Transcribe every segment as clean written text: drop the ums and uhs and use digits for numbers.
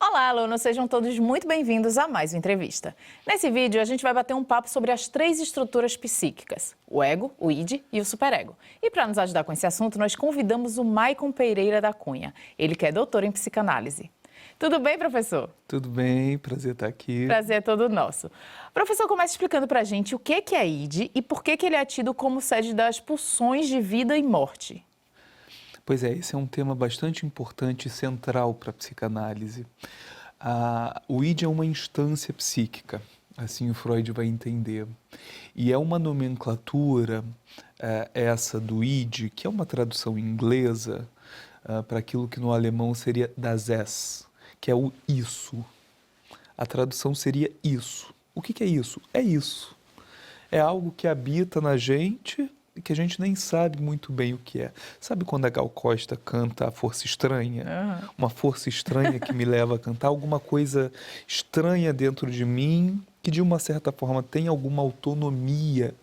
Olá, alunos! Sejam todos muito bem-vindos a mais uma entrevista. Nesse vídeo, a gente vai bater um papo sobre as três estruturas psíquicas, o ego, o id e o superego. E para nos ajudar com esse assunto, nós convidamos o Maicon Pereira da Cunha, ele que é doutor em psicanálise. Tudo bem, professor? Tudo bem, prazer estar aqui. Prazer é todo nosso. Professor, comece explicando para a gente o que é id e por que ele é tido como sede das pulsões de vida e morte. Pois é, esse é um tema bastante importante e central para a psicanálise. O id é uma instância psíquica, assim o Freud vai entender. E é uma nomenclatura, essa do id, que é uma tradução inglesa para aquilo que no alemão seria das es, que é o isso. A tradução seria isso. O que é isso? É isso. É algo que habita na gente e que a gente nem sabe muito bem o que é. Sabe quando a Gal Costa canta A Força Estranha? Uhum. Uma força estranha que me leva a cantar alguma coisa estranha dentro de mim, que de uma certa forma tem alguma autonomia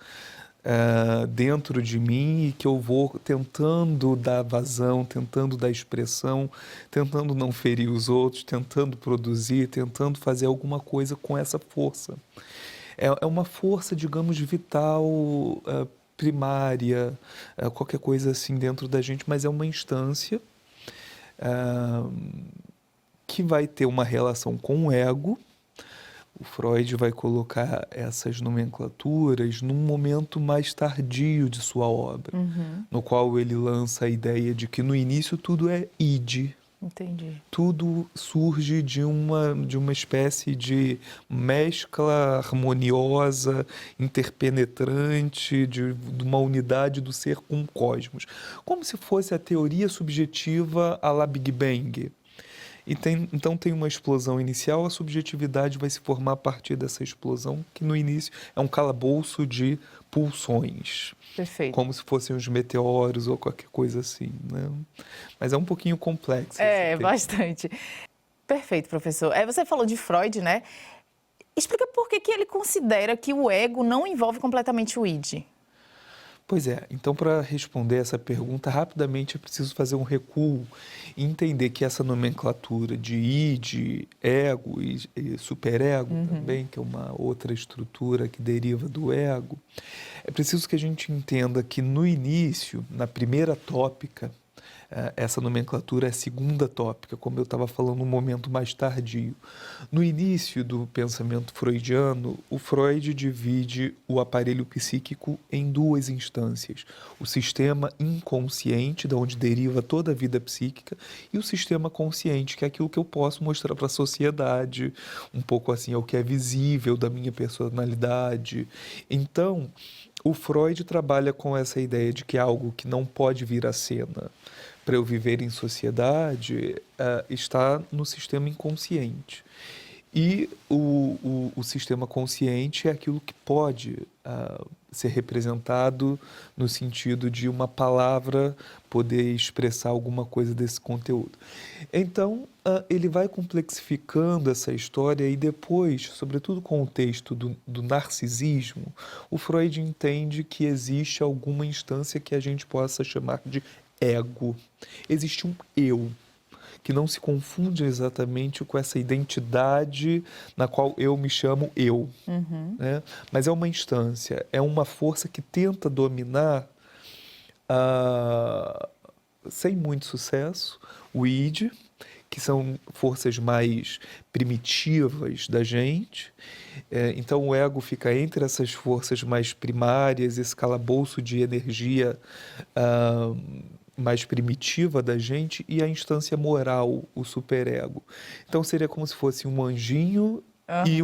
dentro de mim e que eu vou tentando dar vazão, tentando dar expressão, tentando não ferir os outros, tentando produzir, tentando fazer alguma coisa com essa força. É uma força, digamos, vital, primária, qualquer coisa assim dentro da gente, mas é uma instância que vai ter uma relação com o ego. O Freud vai colocar essas nomenclaturas num momento mais tardio de sua obra, no qual ele lança a ideia de que no início tudo é id. Entendi. Tudo surge de uma espécie de mescla harmoniosa, interpenetrante, de uma unidade do ser com o cosmos. Como se fosse a teoria subjetiva à la Big Bang. Então tem uma explosão inicial, a subjetividade vai se formar a partir dessa explosão, que no início é um calabouço de pulsões. Perfeito. Como se fossem os meteoros ou qualquer coisa assim, né? Mas é um pouquinho complexo. É, bastante. Perfeito, professor. Você falou de Freud, né? Explica por que ele considera que o ego não envolve completamente o id. Pois é, então para responder essa pergunta rapidamente é preciso fazer um recuo e entender que essa nomenclatura de id, ego e superego também, que é uma outra estrutura que deriva do ego, é preciso que a gente entenda que no início, na primeira tópica, essa nomenclatura é a segunda tópica, como eu estava falando, um momento mais tardio. No início do pensamento freudiano, o Freud divide o aparelho psíquico em duas instâncias. O sistema inconsciente, de onde deriva toda a vida psíquica, e o sistema consciente, que é aquilo que eu posso mostrar para a sociedade, um pouco assim, é o que é visível da minha personalidade. Então, o Freud trabalha com essa ideia de que algo que não pode vir à cena para eu viver em sociedade está no sistema inconsciente. E o sistema consciente é aquilo que pode ser representado no sentido de uma palavra poder expressar alguma coisa desse conteúdo. Então, ele vai complexificando essa história e depois, sobretudo com o texto do narcisismo, o Freud entende que existe alguma instância que a gente possa chamar de ego. Existe um eu, que não se confunde exatamente com essa identidade na qual eu me chamo eu. Né? Mas é uma instância, é uma força que tenta dominar, sem muito sucesso, o id, que são forças mais primitivas da gente. Então o ego fica entre essas forças mais primárias, esse calabouço de energia mais primitiva da gente, e a instância moral, o superego. Então seria como se fosse um anjinho e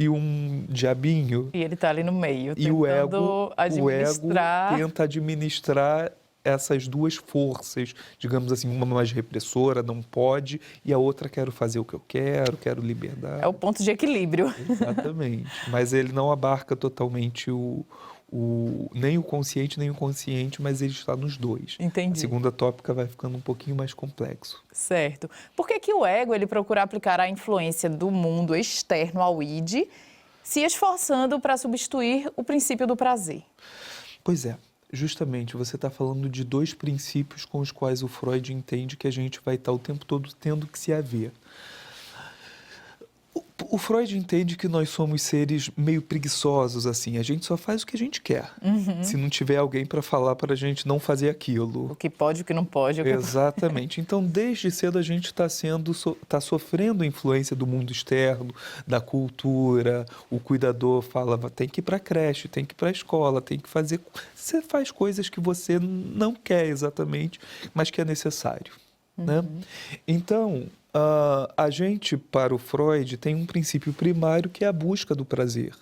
um diabinho. E ele está ali no meio, E o ego administrar... tenta administrar essas duas forças, digamos assim, uma mais repressora, não pode, e a outra quero fazer o que eu quero liberdade. É o ponto de equilíbrio. Exatamente. Mas ele não abarca totalmente nem o consciente nem o inconsciente, mas ele está nos dois. Entendi. A segunda tópica vai ficando um pouquinho mais complexo. Certo. Por que o ego ele procura aplicar a influência do mundo externo ao id, se esforçando para substituir o princípio do prazer? Pois é. Justamente, você está falando de dois princípios com os quais o Freud entende que a gente vai estar o tempo todo tendo que se haver. O Freud entende que nós somos seres meio preguiçosos, assim. A gente só faz o que a gente quer. Se não tiver alguém para falar para a gente não fazer aquilo. O que pode, o que não pode. Exatamente. Então, desde cedo a gente está sofrendo a influência do mundo externo, da cultura. O cuidador fala, tem que ir para a creche, tem que ir para a escola, tem que fazer... Você faz coisas que você não quer exatamente, mas que é necessário, né? Então, a gente, para o Freud, tem um princípio primário que é a busca do prazer.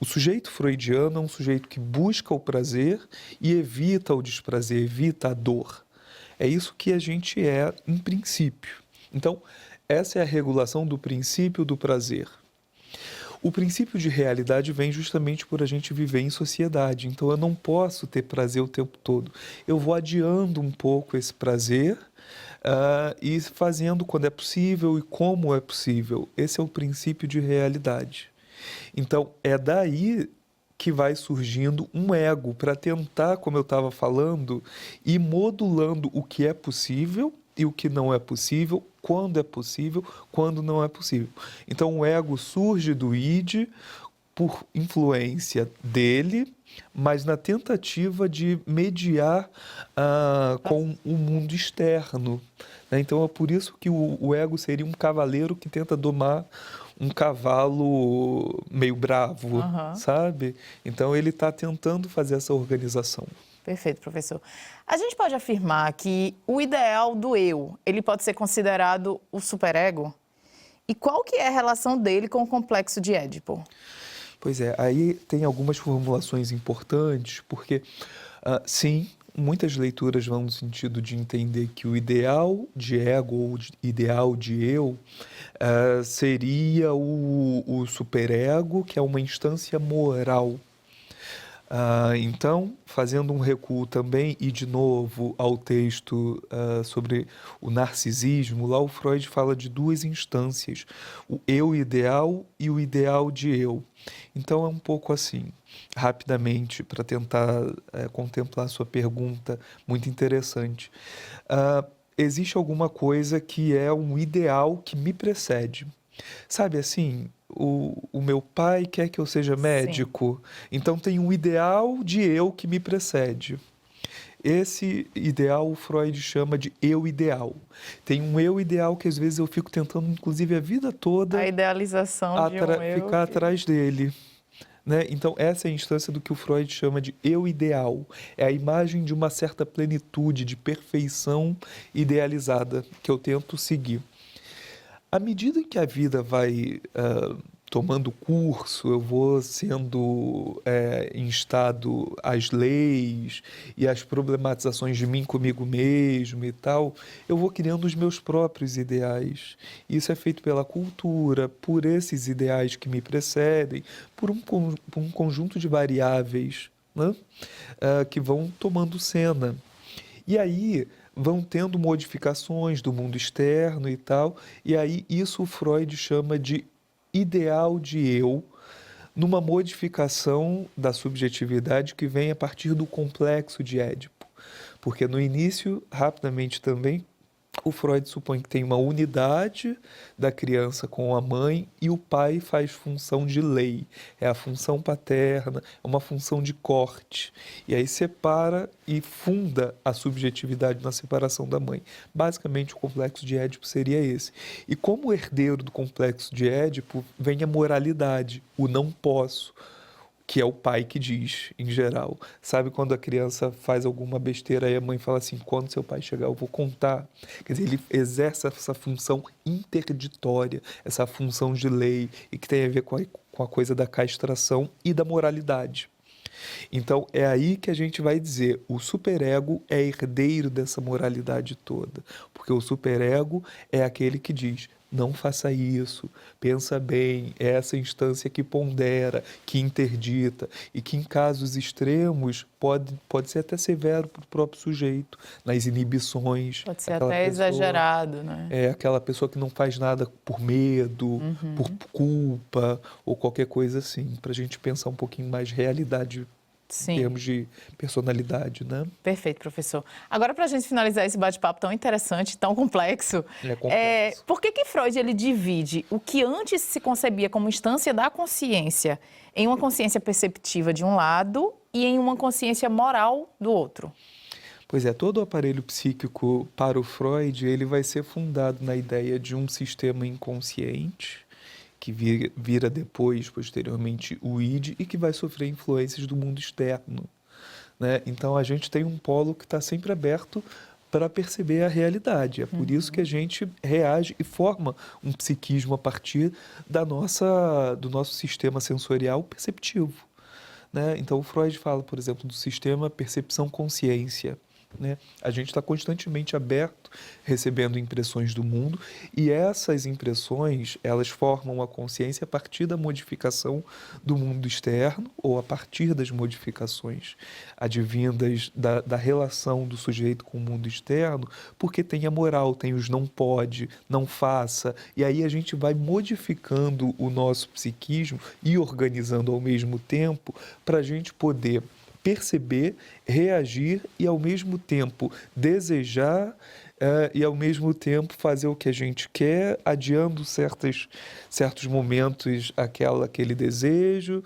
O sujeito freudiano é um sujeito que busca o prazer e evita o desprazer, evita a dor. É isso que a gente é em princípio. Então, essa é a regulação do princípio do prazer. O princípio de realidade vem justamente por a gente viver em sociedade. Então, eu não posso ter prazer o tempo todo. Eu vou adiando um pouco esse prazer e fazendo quando é possível e como é possível. Esse é o princípio de realidade. Então, é daí que vai surgindo um ego para tentar, como eu estava falando, ir modulando o que é possível e o que não é possível, quando não é possível. Então, o ego surge do id por influência dele, mas na tentativa de mediar com o mundo externo, né? Então, é por isso que o ego seria um cavaleiro que tenta domar um cavalo meio bravo, sabe? Então, ele está tentando fazer essa organização. Perfeito, professor. A gente pode afirmar que o ideal do eu, ele pode ser considerado o superego? E qual que é a relação dele com o complexo de Édipo? Pois é, aí tem algumas formulações importantes, porque, sim, muitas leituras vão no sentido de entender que o ideal de ego ou ideal de eu seria o superego, que é uma instância moral. Então, fazendo um recuo também, e de novo ao texto sobre o narcisismo, lá o Freud fala de duas instâncias, o eu ideal e o ideal de eu. Então, é um pouco assim, rapidamente, para tentar contemplar a sua pergunta, muito interessante. Existe alguma coisa que é um ideal que me precede. Sabe assim, o meu pai quer que eu seja médico, então tem um ideal de eu que me precede. Esse ideal o Freud chama de eu ideal. Tem um eu ideal que às vezes eu fico tentando, inclusive a vida toda, a idealização de um eu ficar atrás dele. Né? Então, essa é a instância do que o Freud chama de eu ideal. É a imagem de uma certa plenitude, de perfeição idealizada que eu tento seguir. À medida em que a vida vai tomando curso, eu vou sendo instado às leis e às problematizações de mim comigo mesmo e tal, eu vou criando os meus próprios ideais. Isso é feito pela cultura, por esses ideais que me precedem, por um conjunto de variáveis, né? Que vão tomando cena. E aí vão tendo modificações do mundo externo e tal, e aí isso o Freud chama de ideal de eu, numa modificação da subjetividade que vem a partir do complexo de Édipo. Porque no início, rapidamente também, o Freud supõe que tem uma unidade da criança com a mãe e o pai faz função de lei. É a função paterna, é uma função de corte. E aí separa e funda a subjetividade na separação da mãe. Basicamente, o complexo de Édipo seria esse. E como herdeiro do complexo de Édipo, vem a moralidade, o não posso, que é o pai que diz, em geral. Sabe quando a criança faz alguma besteira e a mãe fala assim, quando seu pai chegar eu vou contar. Quer dizer, ele exerce essa função interditória, essa função de lei, e que tem a ver com a coisa da castração e da moralidade. Então, é aí que a gente vai dizer, o superego é herdeiro dessa moralidade toda, porque o superego é aquele que diz, não faça isso, pensa bem, é essa instância que pondera, que interdita e que em casos extremos pode ser até severo para o próprio sujeito, nas inibições. Pode ser até exagerado, né? É aquela pessoa que não faz nada por medo, por culpa ou qualquer coisa assim, para a gente pensar um pouquinho mais realidade Sim. Em termos de personalidade, né? Perfeito, professor. Agora, para a gente finalizar esse bate-papo tão interessante, tão complexo, por que Freud ele divide o que antes se concebia como instância da consciência em uma consciência perceptiva de um lado e em uma consciência moral do outro? Pois é, todo o aparelho psíquico para o Freud, ele vai ser fundado na ideia de um sistema inconsciente, que vira depois, posteriormente, o id, e que vai sofrer influências do mundo externo, né? Então, a gente tem um polo que está sempre aberto para perceber a realidade. É por isso que a gente reage e forma um psiquismo a partir do nosso sistema sensorial perceptivo, né? Então, o Freud fala, por exemplo, do sistema percepção-consciência, né? A gente está constantemente aberto, recebendo impressões do mundo, e essas impressões, elas formam a consciência a partir da modificação do mundo externo ou a partir das modificações advindas da relação do sujeito com o mundo externo, porque tem a moral, tem os não pode, não faça, e aí a gente vai modificando o nosso psiquismo e organizando ao mesmo tempo para a gente poder perceber, reagir e, ao mesmo tempo, desejar e, ao mesmo tempo, fazer o que a gente quer, adiando certos momentos aquele desejo,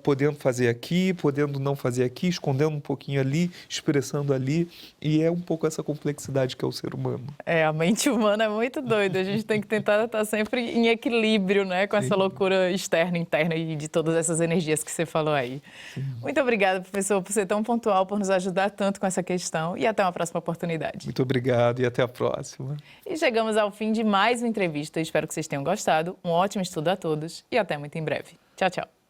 podendo fazer aqui, podendo não fazer aqui, escondendo um pouquinho ali, expressando ali, e é um pouco essa complexidade que é o ser humano. A mente humana é muito doida, a gente tem que tentar estar sempre em equilíbrio, né, com essa loucura externa, interna e de todas essas energias que você falou aí. Sim. Muito obrigada, professor, por ser tão pontual, por nos ajudar tanto com essa questão, e até uma próxima oportunidade. Muito obrigado e até a próxima. E chegamos ao fim de mais uma entrevista, espero que vocês tenham gostado, um ótimo estudo a todos e até muito em breve. Tchau, tchau.